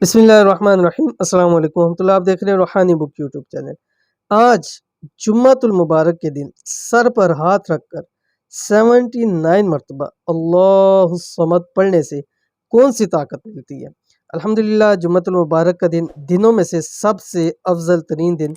بسم اللہ الرحمن الرحیم۔ السلام علیکم ورحمۃ اللہ۔ آپ دیکھ رہے ہیں روحانی بک یوٹیوب چینل۔ آج جمعۃ المبارک کے دن سر پر ہاتھ رکھ کر 79 مرتبہ اللہ الصمد پڑھنے سے کون سی طاقت ملتی ہے؟ الحمدللہ جمعۃ المبارک کا دن دنوں میں سے سب سے افضل ترین دن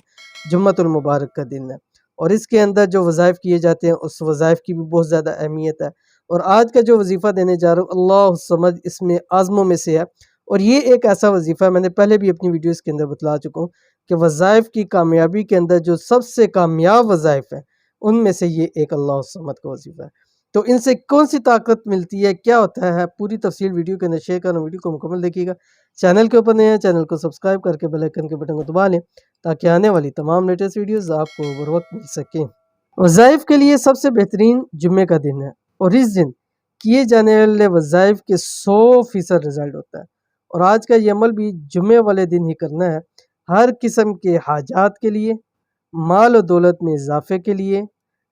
جمعۃ المبارک کا دن ہے، اور اس کے اندر جو وظائف کیے جاتے ہیں اس وظائف کی بھی بہت زیادہ اہمیت ہے۔ اور آج کا جو وظیفہ دینے جا رہا ہوں اللہ الصمد اس میں اعظموں میں سے ہے، اور یہ ایک ایسا وظیفہ ہے، میں نے پہلے بھی اپنی ویڈیوز کے اندر بتلا چکا ہوں کہ وظائف کی کامیابی کے اندر جو سب سے کامیاب وظائف ہیں ان میں سے یہ ایک اللہ الصمد کا وظیفہ ہے۔ تو ان سے کون سی طاقت ملتی ہے، کیا ہوتا ہے، پوری تفصیل ویڈیو کے اندر شیئر کرنا، ویڈیو کو مکمل دیکھیے گا۔ چینل کے اوپر نئے ہیں چینل کو سبسکرائب کر کے بیل آئیکن کے بٹن کو دبا لیں تاکہ آنے والی تمام لیٹسٹ ویڈیوز آپ کو بر وقت مل سکیں۔ وظائف کے لیے سب سے بہترین جمعے کا دن ہے، اور اس دن کیے جانے والے وظائف کے 100% رزلٹ ہوتا ہے، اور آج کا یہ عمل بھی جمعے والے دن ہی کرنا ہے۔ ہر قسم کے حاجات کے لیے، مال و دولت میں اضافے کے لیے،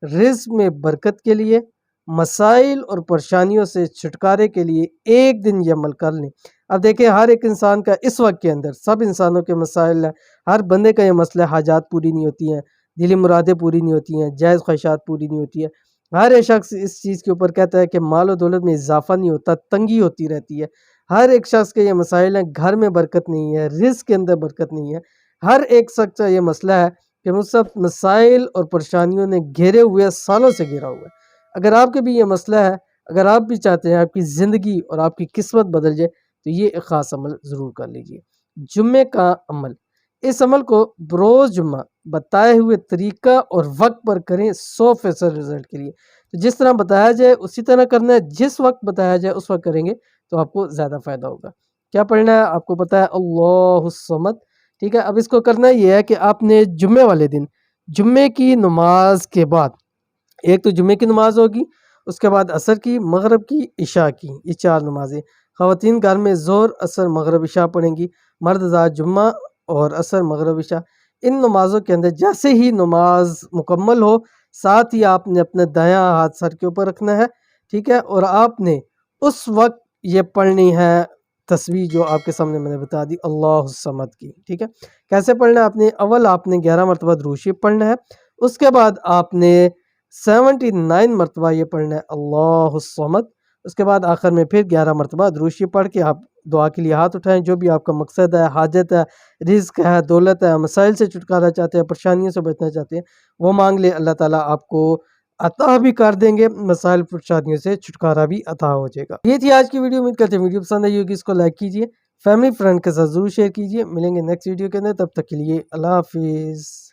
رزق میں برکت کے لیے، مسائل اور پریشانیوں سے چھٹکارے کے لیے ایک دن یہ عمل کر لیں۔ اب دیکھیں ہر ایک انسان کا اس وقت کے اندر سب انسانوں کے مسائل ہیں، ہر بندے کا یہ مسئلہ ہے، حاجات پوری نہیں ہوتی ہیں، دلی مرادیں پوری نہیں ہوتی ہیں، جائز خواہشات پوری نہیں ہوتی ہے۔ ہر ایک شخص اس چیز کے اوپر کہتا ہے کہ مال و دولت میں اضافہ نہیں ہوتا، تنگی ہوتی رہتی ہے۔ ہر ایک شخص کے یہ مسائل ہیں، گھر میں برکت نہیں ہے، رزق کے اندر برکت نہیں ہے۔ ہر ایک شخص کا یہ مسئلہ ہے کہ مجھ مسائل اور پریشانیوں نے گھیرے ہوئے، سالوں سے گھیرا ہوا ہے۔ اگر آپ کے بھی یہ مسئلہ ہے، اگر آپ بھی چاہتے ہیں آپ کی زندگی اور آپ کی قسمت بدل جائے، تو یہ ایک خاص عمل ضرور کر لیجئے۔ جمعے کا عمل، اس عمل کو بروز جمعہ بتائے ہوئے طریقہ اور وقت پر کریں 100% رزلٹ کے لیے۔ تو جس طرح بتایا جائے اسی طرح کرنا ہے، جس وقت بتایا جائے اس وقت کریں گے تو آپ کو زیادہ فائدہ ہوگا۔ کیا پڑھنا ہے آپ کو پتہ ہے، اللہ الصمد، ٹھیک ہے۔ اب اس کو کرنا یہ ہے کہ آپ نے جمعے والے دن جمعے کی نماز کے بعد، ایک تو جمعے کی نماز ہوگی، اس کے بعد عصر کی، مغرب کی، عشاء کی، یہ 4 نمازیں۔ خواتین گھر میں ظہر، عصر، مغرب، عشاء پڑھیں گی، مرد ذات جمعہ اور عصر، مغرب، عشاء۔ ان نمازوں کے اندر جیسے ہی نماز مکمل ہو، ساتھ ہی آپ نے اپنے دایاں ہاتھ سر کے اوپر رکھنا ہے، ٹھیک ہے، اور آپ نے اس وقت یہ پڑھنی ہے تسبیح جو آپ کے سامنے میں نے بتا دی، اللہ الصمد کی، ٹھیک ہے۔ کیسے پڑھنا ہے؟ آپ نے 11 مرتبہ درود شریف پڑھنا ہے، اس کے بعد آپ نے 79 مرتبہ یہ پڑھنا ہے اللہ الصمد، اس کے بعد آخر میں پھر 11 مرتبہ درود شریف پڑھ کے آپ دعا کے لیے ہاتھ اٹھائیں۔ جو بھی آپ کا مقصد ہے، حاجت ہے، رزق ہے، دولت ہے، مسائل سے چھٹکارا چاہتے ہیں، پریشانیوں سے بچنا چاہتے ہیں، وہ مانگ لے، اللہ تعالیٰ آپ کو عطا بھی کر دیں گے، مسائل پریشانیوں سے چھٹکارا بھی عطا ہو جائے گا۔ یہ تھی آج کی ویڈیو، امید کرتے ہیں ویڈیو پسند آئی ہوگی، اس کو لائک کیجئے، فیملی فرینڈ کے ساتھ ضرور شیئر کیجئے۔ ملیں گے نیکسٹ ویڈیو کے اندر، تب تک کے لیے اللہ حافظ۔